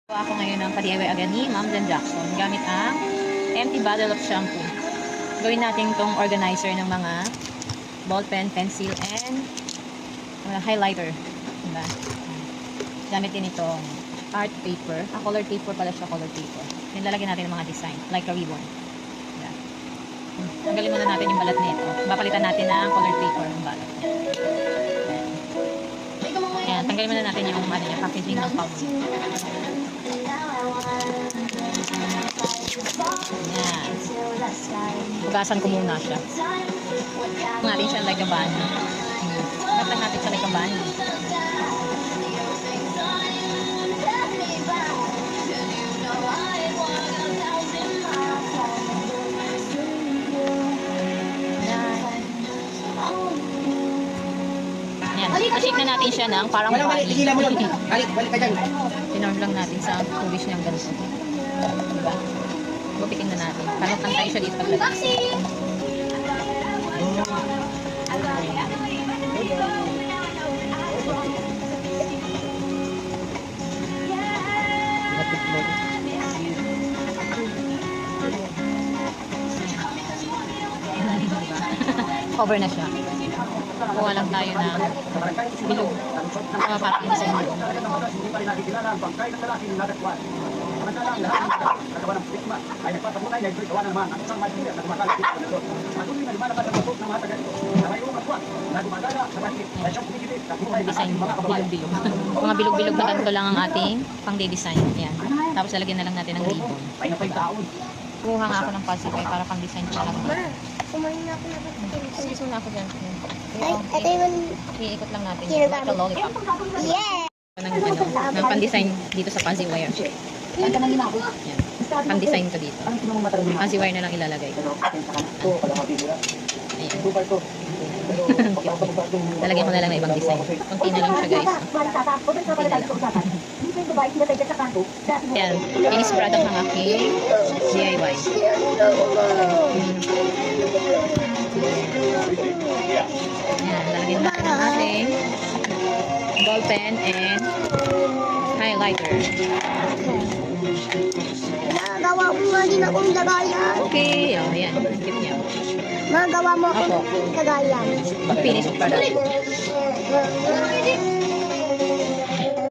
Ako ngayon ng pa-DIY agad ni Ma'am Jan Jackson gamit ang empty bottle of shampoo. Gawin natin itong organizer ng mga ballpen, pencil, and highlighter. Diba? Gamit din itong art paper. Colored paper pala siya, colored paper. Then lalagyan natin ng mga design, like a ribbon. Diba? Tanggalin muna natin yung balat nito. Papalitan natin ng colored paper ng balat. Ayan, tanggalin muna natin yung packaging ng powder. Ayan. Hugasan ko muna siya. Natin siya like a bunny. Ba't lang natin siya like a bunny? Ayan. Shape na natin siya ng parang bunny. Balik ka dyan. Tinorm lang natin sa kubish niyang ganito. Diba? Gupitin na natin. Parang pantay siya dito paglagay. Cover na siya. Kuha lang tayo ng bilog. Parang design mo. Design mo. Bilog-bilog. Mga bilog-bilog na ganito lang ang ating pang-design. Ayan. Tapos lalagyan na lang natin ng ribbon. Kuha nga ako ng pasipay para pang-design ko lang. Kumain na ako na Sige, na ako dyan. Ay, ito yung... Iikot lang natin. Like a lollipop. Yeah! Ng pan-design dito sa fuzzy wire. Yan. Pan-design ko dito. Fuzzy wire na lang ilalagay. Ayan. Lalagyan ko na lang ng ibang design. Kunti na lang siya, guys. Kunti na lang. Ayan. Finished product ng aking DIY. Ayan. Lalagyan natin ng ating ballpen and highlighter. Nagawa mo nga din akong lagayan. Okay. O, ayan. Skip niya. Magawa mo akong lagayan. Finished product.